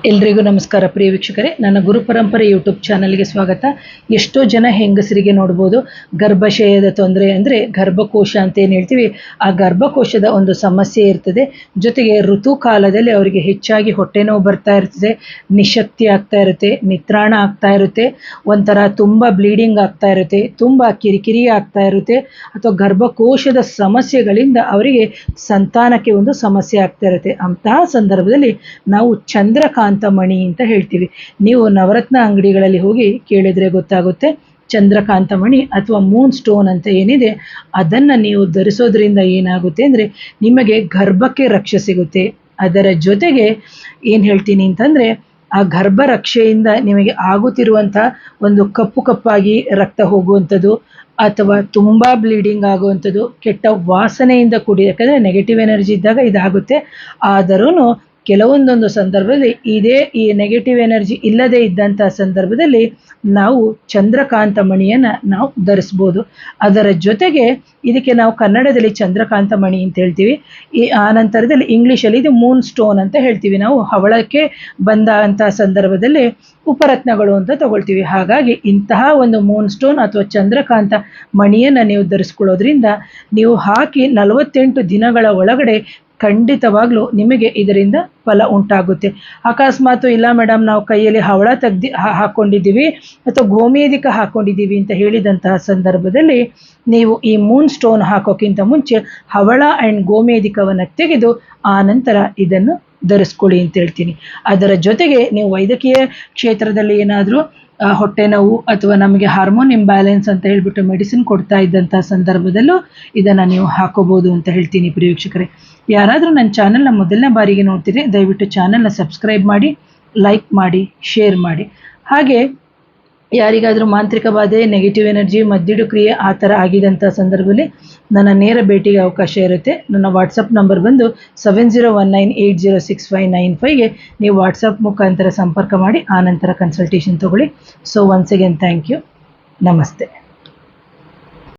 ಎಲ್ರಿಗೂ ನಮಸ್ಕಾರ ಪ್ರಿಯ ವೀಕ್ಷಕರೇ, ನನ್ನ ಗುರುಪರಂಪರೆ ಯೂಟ್ಯೂಬ್ ಚಾನಲ್ಗೆ ಸ್ವಾಗತ. ಎಷ್ಟೋ ಜನ ಹೆಂಗಸರಿಗೆ ನೋಡ್ಬೋದು ಗರ್ಭಾಶಯದ ತೊಂದರೆ ಅಂದರೆ ಗರ್ಭಕೋಶ ಅಂತ ಏನು ಹೇಳ್ತೀವಿ, ಆ ಗರ್ಭಕೋಶದ ಒಂದು ಸಮಸ್ಯೆ ಇರ್ತದೆ. ಜೊತೆಗೆ ಋತುಕಾಲದಲ್ಲಿ ಅವರಿಗೆ ಹೆಚ್ಚಾಗಿ ಹೊಟ್ಟೆ ನೋವು ಬರ್ತಾ ಇರ್ತದೆ, ನಿಶಕ್ತಿ ಆಗ್ತಾ ಇರುತ್ತೆ, ನಿತ್ರಾಣ ಆಗ್ತಾ ಇರುತ್ತೆ, ಒಂಥರ ತುಂಬ ಬ್ಲೀಡಿಂಗ್ ಆಗ್ತಾ ಇರುತ್ತೆ, ತುಂಬ ಕಿರಿಕಿರಿ ಆಗ್ತಾ ಇರುತ್ತೆ, ಅಥವಾ ಗರ್ಭಕೋಶದ ಸಮಸ್ಯೆಗಳಿಂದ ಅವರಿಗೆ ಸಂತಾನಕ್ಕೆ ಒಂದು ಸಮಸ್ಯೆ ಆಗ್ತಾ ಇರುತ್ತೆ. ಅಂತಹ ಸಂದರ್ಭದಲ್ಲಿ ನಾವು ಚಂದ್ರಕಾಂತ ಮಣಿ ಅಂತ ಹೇಳ್ತೀವಿ. ನೀವು ನವರತ್ನ ಅಂಗಡಿಗಳಲ್ಲಿ ಹೋಗಿ ಕೇಳಿದ್ರೆ ಗೊತ್ತಾಗುತ್ತೆ. ಚಂದ್ರಕಾಂತ ಮಣಿ ಅಥವಾ ಮೂನ್ ಸ್ಟೋನ್ ಅಂತ ಏನಿದೆ, ಅದನ್ನು ನೀವು ಧರಿಸೋದ್ರಿಂದ ಏನಾಗುತ್ತೆ ಅಂದರೆ ನಿಮಗೆ ಗರ್ಭಕ್ಕೆ ರಕ್ಷೆ ಸಿಗುತ್ತೆ. ಅದರ ಜೊತೆಗೆ ಏನು ಹೇಳ್ತೀನಿ ಅಂತಂದರೆ, ಆ ಗರ್ಭ ರಕ್ಷೆಯಿಂದ ನಿಮಗೆ ಆಗುತ್ತಿರುವಂಥ ಒಂದು ಕಪ್ಪು ಕಪ್ಪಾಗಿ ರಕ್ತ ಹೋಗುವಂಥದ್ದು, ಅಥವಾ ತುಂಬ ಬ್ಲೀಡಿಂಗ್ ಆಗುವಂಥದ್ದು, ಕೆಟ್ಟ ವಾಸನೆಯಿಂದ ಕೂಡಿ, ಯಾಕಂದರೆ ನೆಗೆಟಿವ್ ಎನರ್ಜಿ ಇದ್ದಾಗ ಇದಾಗುತ್ತೆ. ಆದರೂ ಕೆಲವೊಂದೊಂದು ಸಂದರ್ಭದಲ್ಲಿ ಈ ನೆಗೆಟಿವ್ ಎನರ್ಜಿ ಇಲ್ಲದೇ ಇದ್ದಂಥ ಸಂದರ್ಭದಲ್ಲಿ ನಾವು ಚಂದ್ರಕಾಂತ ಮಣಿಯನ್ನು ನಾವು ಧರಿಸ್ಬೋದು. ಅದರ ಜೊತೆಗೆ ಇದಕ್ಕೆ ನಾವು ಕನ್ನಡದಲ್ಲಿ ಚಂದ್ರಕಾಂತ ಮಣಿ ಅಂತ ಹೇಳ್ತೀವಿ. ಆ ನಂತರದಲ್ಲಿ ಇಂಗ್ಲೀಷಲ್ಲಿ ಇದು ಮೂನ್ ಸ್ಟೋನ್ ಅಂತ ಹೇಳ್ತೀವಿ. ನಾವು ಹವಳಕ್ಕೆ ಬಂದಂಥ ಸಂದರ್ಭದಲ್ಲಿ ಉಪರತ್ನಗಳು ಅಂತ ತಗೊಳ್ತೀವಿ. ಹಾಗಾಗಿ ಇಂತಹ ಒಂದು ಮೂನ್ ಸ್ಟೋನ್ ಅಥವಾ ಚಂದ್ರಕಾಂತ ಮಣಿಯನ್ನು ನೀವು ಧರಿಸ್ಕೊಳ್ಳೋದ್ರಿಂದ ನೀವು ಹಾಕಿ 48 ದಿನಗಳ ಒಳಗಡೆ ಖಂಡಿತವಾಗ್ಲೂ ನಿಮಗೆ ಇದರಿಂದ ಫಲ ಉಂಟಾಗುತ್ತೆ. ಅಕಸ್ಮಾತ್ ಇಲ್ಲ ಮೇಡಮ್, ನಾವು ಕೈಯಲ್ಲಿ ಹವಳ ಹಾಕ್ಕೊಂಡಿದ್ದೀವಿ ಅಥವಾ ಗೋಮೇಧಿಕ ಹಾಕ್ಕೊಂಡಿದ್ದೀವಿ ಅಂತ ಹೇಳಿದಂತಹ ಸಂದರ್ಭದಲ್ಲಿ ನೀವು ಈ ಮೂನ್ ಸ್ಟೋನ್ ಹಾಕೋಕ್ಕಿಂತ ಮುಂಚೆ ಹವಳ ಆ್ಯಂಡ್ ಗೋಮೇಧಿಕವನ್ನು ತೆಗೆದು ಆ ನಂತರ ಇದನ್ನು ಧರಿಸ್ಕೊಳ್ಳಿ ಅಂತ ಹೇಳ್ತೀನಿ. ಅದರ ಜೊತೆಗೆ ನೀವು ವೈದ್ಯಕೀಯ ಕ್ಷೇತ್ರದಲ್ಲಿ ಏನಾದರೂ ಹೊಟ್ಟೆ ನೋವು ಅಥವಾ ನಮಗೆ ಹಾರ್ಮೋನ್ ಇಂಬ್ಯಾಲೆನ್ಸ್ ಅಂತ ಹೇಳಿಬಿಟ್ಟು ಮೆಡಿಸಿನ್ ಕೊಡ್ತಾ ಇದ್ದಂಥ ಸಂದರ್ಭದಲ್ಲೂ ಇದನ್ನು ನೀವು ಹಾಕೋಬೋದು ಅಂತ ಹೇಳ್ತೀನಿ. ಪ್ರಿಯ ವೀಕ್ಷಕರೇ, ಯಾರಾದರೂ ನನ್ನ ಚಾನಲ್ನ ಮೊದಲನೇ ಬಾರಿಗೆ ನೋಡ್ತೀರಿ, ದಯವಿಟ್ಟು ಚಾನಲ್ನ ಸಬ್ಸ್ಕ್ರೈಬ್ ಮಾಡಿ, ಲೈಕ್ ಮಾಡಿ, ಶೇರ್ ಮಾಡಿ. ಹಾಗೆ ಯಾರಿಗಾದರೂ ಮಾಂತ್ರಿಕ ಬಾಧೆ, ನೆಗೆಟಿವ್ ಎನರ್ಜಿ, ಮದ್ದಿಡು ಕ್ರಿಯೆ ಆ ಥರ ಆಗಿದಂಥ ಸಂದರ್ಭದಲ್ಲಿ ನನ್ನ ನೇರ ಭೇಟಿಗೆ ಅವಕಾಶ ಇರುತ್ತೆ. ನನ್ನ ವಾಟ್ಸಪ್ ನಂಬರ್ ಬಂದು 7019806595ಗೆ ನೀವು ವಾಟ್ಸಪ್ ಮುಖಾಂತರ ಸಂಪರ್ಕ ಮಾಡಿ ಆನಂತರ ಕನ್ಸಲ್ಟೇಷನ್ ತೊಗೊಳ್ಳಿ. So once again thank you. ನಮಸ್ತೆ.